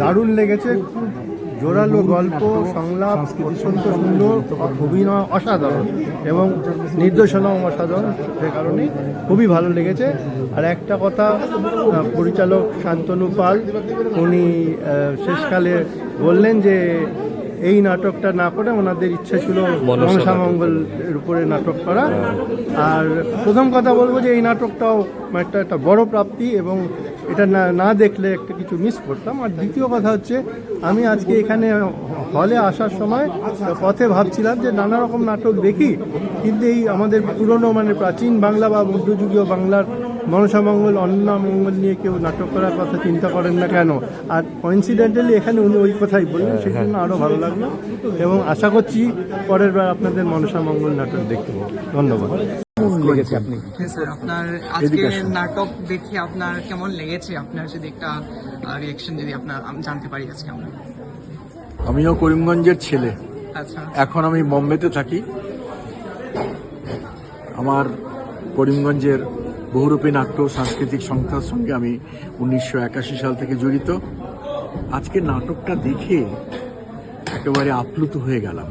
দারুণ লেগেছে, খুব জোরালো গল্প, সংলাপ অত্যন্ত সুন্দর, অভিনয় অসাধারণ এবং নির্দেশনাও অসাধারণ। সে কারণে খুবই ভালো লেগেছে। আর একটা কথা, পরিচালক শান্তনু পাল উনি শেষকালে বললেন যে এই নাটকটা না করে ওনাদের ইচ্ছা ছিল মনসামঙ্গলের উপরে নাটক করা। আর প্রথম কথা বলবো যে এই নাটকটাও একটা বড় প্রাপ্তি এবং এটা না দেখলে একটা কিছু মিস করতাম। আর দ্বিতীয় কথা হচ্ছে, আমি আজকে এখানে হলে আসার সময় পথে ভাবছিলাম যে নানা রকম নাটক দেখি, কিন্তু এই আমাদের পুরনো প্রাচীন বাংলা বা মধ্যযুগীয় বাংলার মনসামঙ্গল অন্নমঙ্গল নিয়ে কেউ নাটক করার কথা চিন্তা করেন না কেন। আর কইন্সিডেন্টালি এখানে উনি ওই কথাই বললেন, সেই জন্য আরও ভালো লাগলো এবং আশা করছি পরের বার আপনাদের মনসামঙ্গল নাটক দেখতে পাবো। ধন্যবাদ। আপনার আজকের নাটক দেখে আপনার কেমন লেগেছে? আপনার যদি একটা রিঅ্যাকশন যদি আপনার জানতে পারি আজকে আমরা। আমিও করিমগঞ্জের ছেলে। আচ্ছা, এখন আমি বোম্বেতে থাকি। আমার করিমগঞ্জের বহুরূপী নাট্য সাংস্কৃতিক সংস্থার সঙ্গে আমি 1981 সাল থেকে জড়িত। আজকে নাটকটা দেখে একেবারে আপ্লুত হয়ে গেলাম।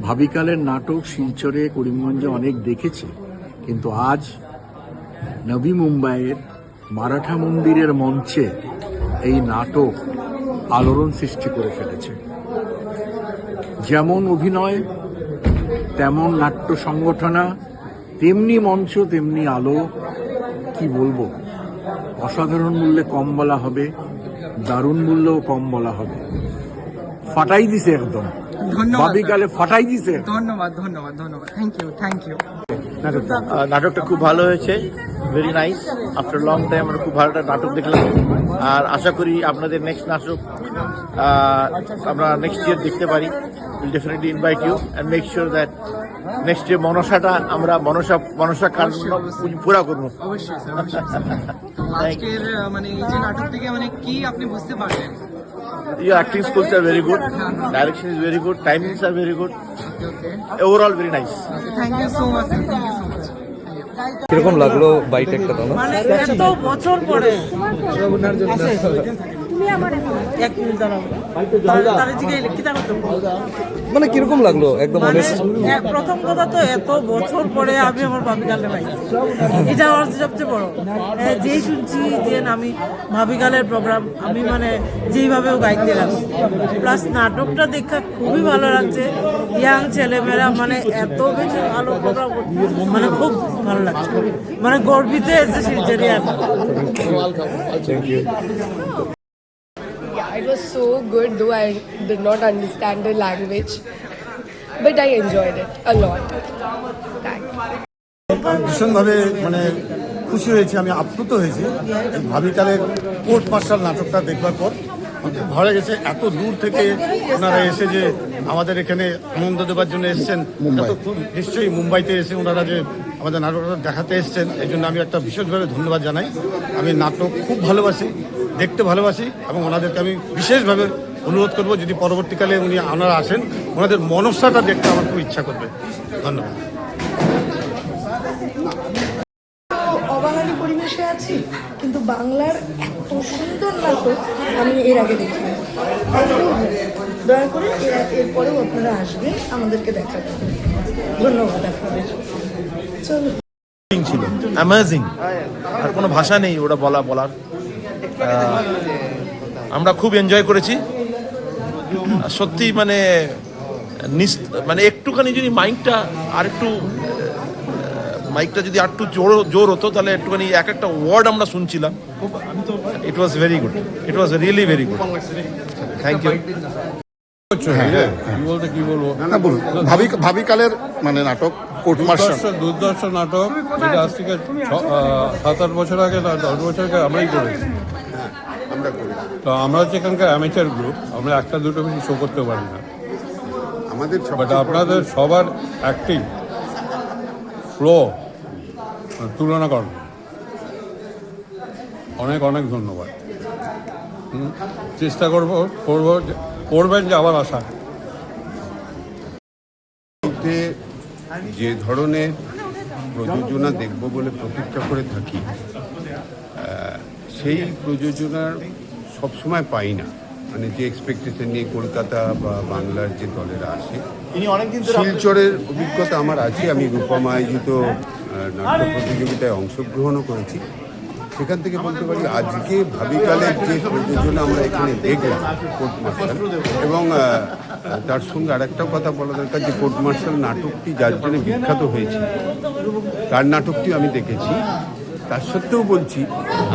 ভাবিকালের নাটক শিলচরে করিমগঞ্জে অনেক দেখেছি, কিন্তু আজ নবী মুম্বাইয়ের মারাঠা মন্দিরের মঞ্চে এই নাটক আলোড়ন সৃষ্টি করে ফেলেছে। যেমন অভিনয়, তেমন নাট্য সংগঠনা, তেমনি মঞ্চ, তেমনি আলো। কি বলবো, অসাধারণ মূল্যে কম বলা হবে, দারুণ মূল্যও কম বলা হবে। ফাটাই দিছে একদম, ভাবিকালে ফাটাই দিছে। ধন্যবাদ ধন্যবাদ ধন্যবাদ, থ্যাংক ইউ। নাটকটা খুব ভালো হয়েছে, very nice. After long time আমরা খুব ভালো একটা নাটক দেখলাম। আর আশা করি আপনাদের নেক্সট নাটক আমরা নেক্সট ইয়ার দেখতে পারি। Will definitely invite you and make sure that next year মনসাটা আমরা মনসা কাজ পুরা করবো। অবশ্যই স্যার, আজকের এই যে নাটক থেকে কি আপনি বুঝতে পারলেন? Your acting skills are very good, direction is very good, timings are very good, overall very nice. Thank you so much, thank you so much. কিরকম লাগলো বাইটেকটা তোমার? এত বছর পরে কিরকম লাগলো একদম অনেস্ট? প্রথম কথা তো এত বছর পরে আমি আমার ভাবিকালে পাইছি, এটা আমার সবচেয়ে বড়। যেই শুনছি যে আমি ভাবিকালের প্রোগ্রাম, আমি যেইভাবেও গাইতে লাগছি, প্লাস নাটকটা দেখা খুবই ভালো লাগছে। ইয়াং ছেলেমেয়েরা এত বেশি ভালো প্রোগ্রাম করছে, খুব ভালো লাগছে, গর্বিত এসে Silcharian. Thank you. It was so good, though I did not understand the language, but I enjoyed it a lot. ভীষণভাবে খুশি হয়েছি, আমি আপ্লুত হয়েছি ভাবিকালের কোর্ট মার্শাল নাটকটা দেখবার পর। ভালো লেগেছে, এত দূর থেকে ওনারা এসে যে আমাদের এখানে আনন্দ দেওয়ার জন্য এসছেন। নিশ্চয়ই মুম্বাইতে এসে ওনারা যে আমাদের নাটকটা দেখাতে এসছেন, এই জন্য আমি একটা বিশেষভাবে ধন্যবাদ জানাই। আমি নাটক খুব ভালোবাসি, দেখতে ভালোবাসি এবং ওনাদেরকে আমি বিশেষভাবে অনুরোধ করব, যদি পরবর্তীকালে ওনারা আসেন, ওনাদের মনসাটা দেখতে আমার খুব ইচ্ছা করবে। ধন্যবাদ। অবাঙালি পরিবেশে আছি, কিন্তু বাংলার এত সুন্দর নাটক আমি এর আগে দেখিনি। দয়া করে এরপরেও আপনারা আসবেন, আমাদেরকে দেখাবেন। ধন্যবাদ আপনাদের। চলো, ছিল অ্যামেজিং, আর কোনো ভাষা নেই ওটা বলার। আমরা খুব এনজয় করেছি সত্যি। একটুখানি যদি মাইকটা যদি একটু জোর হতো, তাহলে একটুখানি একটা ওয়ার্ড আমরা শুনছিলাম। It was very good, it was really very good. Thank you. কি বলবো, ভাবিকালের নাটক কোর্ট মার্শাল দুর্দর্শ নাটক, এটা আজ থেকে 7-8 বছর আগে, 10 বছর আগে আমরাই করেছি। তো আমরা হচ্ছে এখানকার অ্যামেচার গ্রুপ, আমরা একটা দুটো বেশি শো করতে পারি না আমাদের। বাট আপনাদের সবার অ্যাক্টিং ফ্লো তুলনা করেন। অনেক অনেক ধন্যবাদ। চেষ্টা করবেন যে আবার আসা। যে ধরনের প্রযোজনা দেখব বলে প্রতীক্ষা করে থাকি, সেই প্রযোজনার সবসময় পাই না, মানে যে এক্সপেকটেশন নিয়ে কলকাতা বা বাংলার যে দলেরা আসে। শিলচরের অভিজ্ঞতা আমার আছে, আমি রূপম আয়োজিত নাট্য প্রতিযোগিতায় অংশগ্রহণও করেছি। সেখান থেকে বলতে পারি আজকে ভাবিকালের যে প্রযোজনা আমরা এখানে দেখলাম কোর্ট মার্শাল, এবং তার সঙ্গে আরেকটা কথা বলা দরকার যে কোর্ট মার্শাল নাটকটি যার জন্য বিখ্যাত হয়েছে তার নাটকটি আমি দেখেছি। তার সত্ত্বেও বলছি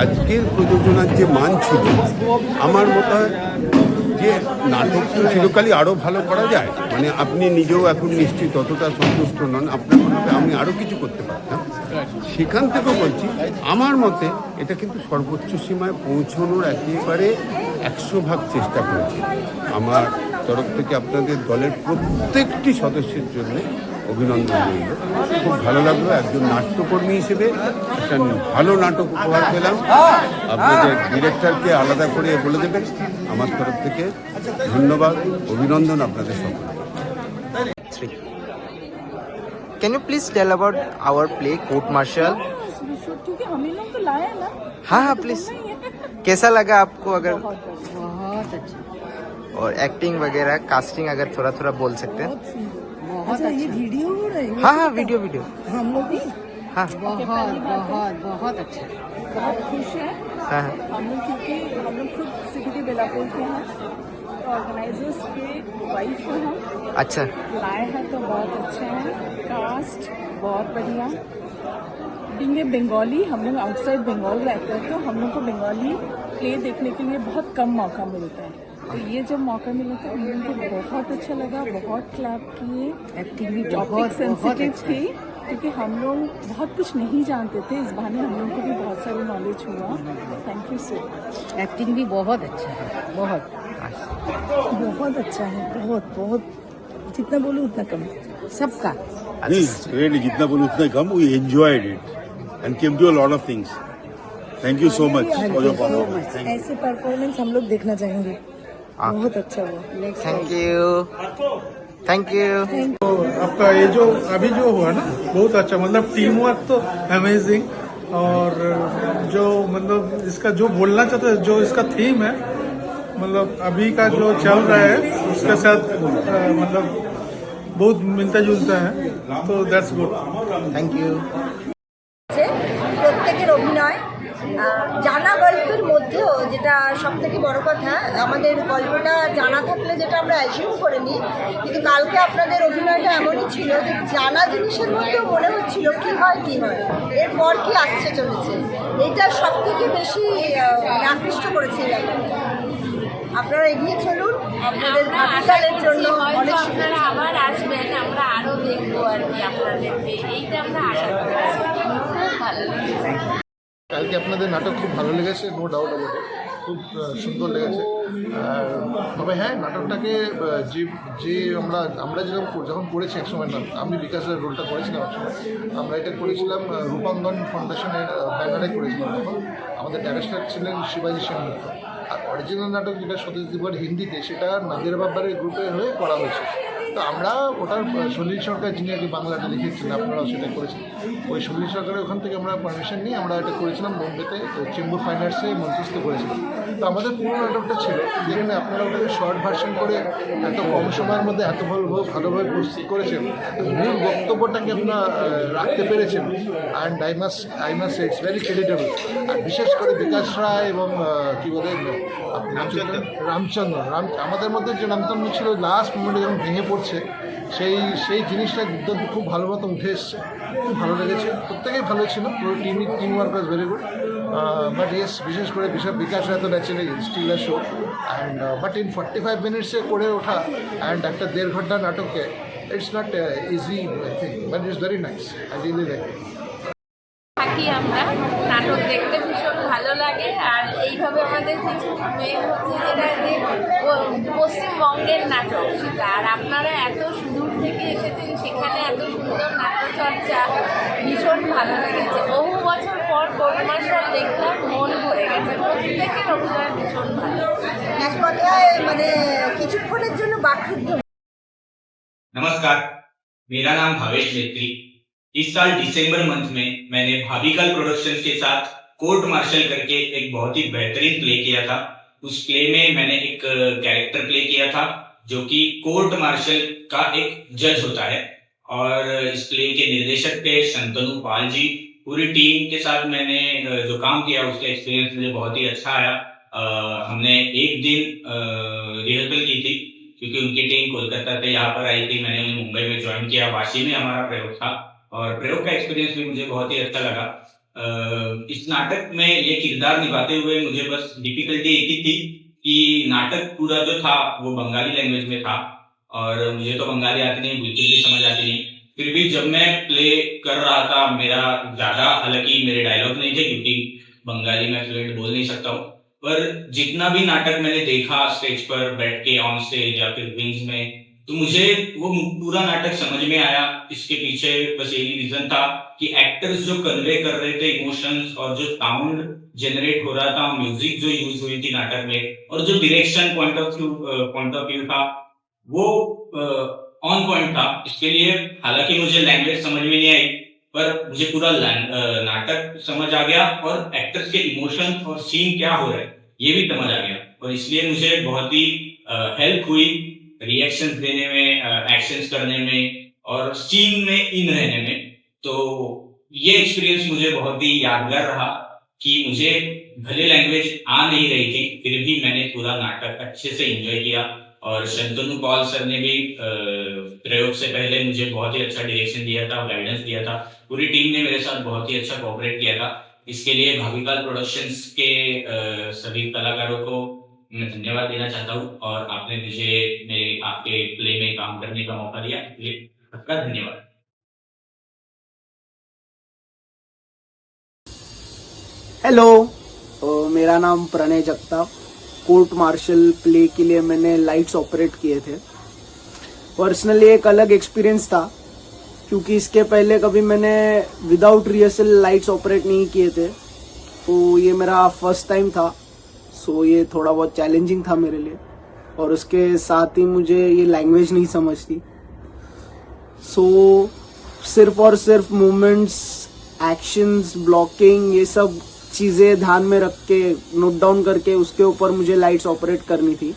আজকের প্রযোজনার যে মান ছিল, আমার মত হয় যে নাটক তো চিরকালই আরও ভালো করা যায়, মানে আপনি নিজেও এখন নিশ্চিত ততটা সন্তুষ্ট নন, আপনার মনে হয় আমি আরও কিছু করতে পারতাম। সেখান থেকেও বলছি আমার মতে এটা কিন্তু সর্বোচ্চ সীমায় পৌঁছানোর একেবারে 100% চেষ্টা করেছি। আমার তরফ থেকে আপনাদের দলের প্রত্যেকটি সদস্যের জন্য অভিনন্দন রইল। খুব ভালো লাগলো, একজন নাট্যকর্মী হিসেবে একটা ভালো নাটক উপহার পেলাম। আপনাদের ডিরেক্টরকে আলাদা করে বলে দেবেন আমার তরফ থেকে ধন্যবাদ, অভিনন্দন আপনাদের সকলকে। Can you please tell about our play court martial? क्योंकि हम ही लोग तो लाए हैं ना। हाँ हाँ प्लीज, कैसा लगा आपको? अगर बहुत अच्छा, और एक्टिंग वगैरह कास्टिंग अगर थोड़ा थोड़ा बोल सकते हैं? बहुत अच्छा। ये वीडियो हो रही है? हाँ हाँ वीडियो हम लोग भी हाँ बहुत अच्छा, बहुत खुश हैं हाँ हाँ। हम लोग, क्योंकि हम लोग खुद सिटी बेलापुर के हैं, ऑर्गेनाइजर्स के वाइफ हैं हम, अच्छा लाए हैं तो बहुत अच्छे हैं। कास्ट बहुत बढ़िया। बीइंग ए बंगाली, हम लोग आउटसाइड बंगाल रहते हैं, तो हम लोग को बंगाली प्ले देखने के लिए बहुत कम मौका मिलता है, तो ये जब मौका मिला तो हम लोग को बहुत अच्छा लगा, बहुत क्लैप किए। एक्टिंग भी बहुत सेंसिटिव थी, क्योंकि हम लोग बहुत कुछ नहीं जानते थे, इस बहाने हम लोग को भी बहुत सारी नॉलेज हुआ। Thank you so much. Acting भी बहुत अच्छा है, बहुत अच्छा है, बहुत जितना बोलूँ उतना कम सबका। Really, जितना बोलूं उतना कम. We enjoyed it and came to a lot of things. Thank you so much for your performance. ऐसे परफॉर्मेंस हम लोग देखना चाहेंगे, बहुत अच्छा हुआ। Thank you. आपका ये जो अभी जो हुआ ना बहुत अच्छा, मतलब टीम वर्क तो अमेजिंग, और जो मतलब इसका जो बोलना चाहते हैं, जो इसका थीम है, मतलब अभी का जो चल रहा है उसके साथ मतलब बहुत मिलता जुलता है, तो दैट्स गुड। Thank you. প্রত্যেকের অভিনয় জানা গল্পের মধ্যেও, যেটা সব থেকে বড় কথা, আমাদের গল্পটা জানা থাকলে যেটা আমরা অ্যাজিউম করে নিই, কিন্তু কালকে আপনাদের অভিনয়টা এমনই ছিল যে জানা জিনিসের মধ্যেও মনে হচ্ছিল কি হয় এরপর কি আসছে চলেছে, এটা সব থেকে বেশি আকৃষ্ট করেছে এই ব্যাপারটা। আপনারা এগিয়ে চলুন, আপনাদের ভাবিকালের জন্য অনেক আপনারা আবার আসবেন, আমরা আরো দেখবো আর কি আপনাদেরকে, এইটা আমরা আশা করছি। খুব ভালো লেগেছে কালকে আপনাদের নাটক খুব ভালো লেগেছে, নো ডাউট অ্যাবাউট ইট, খুব সুন্দর লেগেছে। তবে হ্যাঁ, নাটকটাকে যে আমরা যখন করেছি একসময়, আমি বিকাশের রোলটা করেছিলাম একসময়, আমরা এটা করেছিলাম রূপাঙ্গন ফাউন্ডেশনের ব্যানারে করেছিলাম। তখন আমাদের ডাইরেক্টর ছিলেন শিবাজি সেনগুপ্ত, আর অরিজিনাল নাটক যেটা স্বদেশ দিবস হিন্দিতে, সেটা নাদির বাব্বারের গ্রুপের হয়ে করা হয়েছে। তো আমরা ওটার সলিল সরকার, যিনি আর কি বাংলাটা লিখেছিলেন, আপনারাও সেটা করেছেন, ওই সলিল সরকারের ওখান থেকে আমরা পারমিশন নিয়ে আমরা এটা করেছিলাম বোম্বেতে, চেম্বুর ফাইন আর্টসে মঞ্চস্থ করেছিলাম। তো আমাদের পুরো নাটকটা ছিল, যেখানে আপনারা ওটাকে শর্ট ভার্সন করে এত কম সময়ের মধ্যে এত ভালোভাবে প্রস্তুত করেছেন, মূল বক্তব্যটাকে আপনারা রাখতে পেরেছেন, and I must it's very creditable. আর বিশেষ করে বিকাশ রায় এবং কী বলে রামচন্দ্র, আমাদের মধ্যে যে রামচন্দ্র ছিল, লাস্ট মোমেন্টে যখন ভেঙে পড়ছে, সেই জিনিসটা দুর্দান্ত খুব ভালো মতো উঠে এসছে, খুব ভালো লেগেছে। প্রত্যেকেই ভালো ছিল, পুরো team work was very good. But yes, বিশেষ করে বিকাশ রায় তো naturally still a show, and but in 45 মিনিটসে করে ওঠা অ্যান্ড একটা 1.5 ঘন্টা নাটককে, it's not easy thing, but it's very nice, I really like it. থাকি আমরা, নাটক দেখতে ভীষণ ভালো লাগে। আর এইভাবে আমাদের কিছু মেয়ে হচ্ছে যেটা যে পশ্চিমবঙ্গের নাটক সেটা, আর আপনারা এত সুদূর থেকে এসেছেন, সেখানে এত সুন্দর নাট্যচর্চা, ভীষণ ভালো লেগেছে। বহু বছর পর কোর্ট মার্শাল দেখলাম, মন ভরে গেছে, প্রত্যেকের অভিনয় ভীষণ ভালো। এক কথায় মানে কিছুক্ষণের জন্য বাকরুদ্ধ। नमस्कार, मेरा नाम भावेश छेत्री। इस साल दिसंबर मंथ में मैंने भाविकल प्रोडक्शंस के साथ कोर्ट मार्शल करके एक बहुत ही बेहतरीन प्ले किया था। उस प्ले में मैंने एक कैरेक्टर प्ले किया था जो कि कोर्ट मार्शल का एक जज होता है, और इस प्ले के निर्देशक थे शंतनु पाल जी। पूरी टीम के साथ मैंने जो काम किया उसका एक्सपीरियंस मुझे बहुत ही अच्छा आया। हमने एक दिन रिहर्सल की थी क्योंकि उनकी टीम कोलकाता से यहाँ पर आई थी, मैंने उन्हें मुंबई में ज्वाइन किया। वाशी में हमारा प्रयोग था और प्रयोग का एक्सपीरियंस भी मुझे बहुत ही अच्छा लगा। इस नाटक में ये किरदार निभाते हुए मुझे बस डिफिकल्टी एक ही थी कि नाटक पूरा जो था वो बंगाली लैंग्वेज में था और मुझे तो बंगाली आती नहीं, बिल्कुल भी समझ आती नहीं। फिर भी जब मैं प्ले कर रहा था, मेरा ज्यादा हालांकि मेरे डायलॉग नहीं थे क्योंकि बंगाली में फ्लुएंट बोल नहीं सकता हूँ, पर जितना भी नाटक मैंने देखा स्टेज पर बैठ के ऑन स्टेज या फिर विंग्स में, तो मुझे वो पूरा नाटक समझ में आया। इसके पीछे बस यही रीजन था कि एक्टर्स जो कन्वे कर रहे थे इमोशंस और जो साउंड जनरेट हो रहा था, म्यूजिक जो यूज हुई थी नाटक में, और जो डायरेक्शन पॉइंट ऑफ व्यू था वो ऑन पॉइंट था। इसके लिए हालांकि मुझे लैंग्वेज समझ में नहीं आई, पर मुझे पूरा नाटक समझ आ गया और एक्टर्स के इमोशंस और सीन क्या हो रहा है ये भी समझ आ गया, और इसलिए मुझे बहुत ही हेल्प हुई रिएक्शंस देने में, एक्शंस करने में और सीन में इन रहने में। तो ये एक्सपीरियंस मुझे बहुत ही यादगार रहा कि मुझे भले लैंग्वेज आ नहीं रही थी फिर भी मैंने पूरा नाटक अच्छे से एंजॉय किया। और शंतनु पॉल सर ने भी प्रयोग से पहले मुझे बहुत ही अच्छा डायरेक्शन दिया था, गाइडेंस दिया था। पूरी टीम ने मेरे साथ बहुत ही अच्छा कोऑपरेट किया था। इसके लिए भाविकाल प्रोडक्शंस के सभी कलाकारों को मैं धन्यवाद देना चाहता हूँ, और आपने मुझे मेरे आपके प्ले में काम करने का मौका दिया, इसलिए सबका धन्यवाद। हेलो, मेरा नाम Pranay Jagtap. Court martial play के लिए मैंने लाइट्स ऑपरेट किए थे। पर्सनली एक अलग एक्सपीरियंस था क्योंकि इसके पहले कभी मैंने विदाउट रिहर्सल लाइट्स ऑपरेट नहीं किए थे, तो ये मेरा फर्स्ट टाइम था। सो ये थोड़ा बहुत चैलेंजिंग था मेरे लिए, और उसके साथ ही मुझे ये लैंग्वेज नहीं समझती। सो सिर्फ और सिर्फ मूवमेंट्स, एक्शंस, ब्लॉकिंग, ये सब चीजें ध्यान में रख के नोट डाउन करके उसके ऊपर मुझे लाइट्स ऑपरेट करनी थी।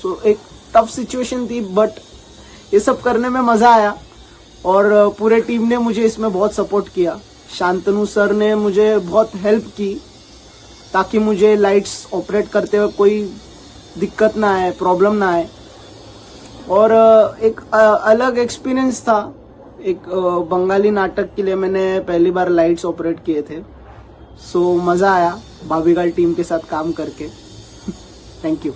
सो एक टफ सिचुएशन थी, बट ये सब करने में मजा आया और पूरे टीम ने मुझे इसमें बहुत सपोर्ट किया। शांतनु सर ने मुझे बहुत हेल्प की ताकि मुझे लाइट्स ऑपरेट करते हुए कोई दिक्कत ना आए, प्रॉब्लम ना आए। और एक अलग एक्सपीरियंस था। एक बंगाली नाटक के लिए मैंने पहली बार लाइट्स ऑपरेट किए थे। सो मजा आया भाविकाल टीम के साथ काम करके। Thank you.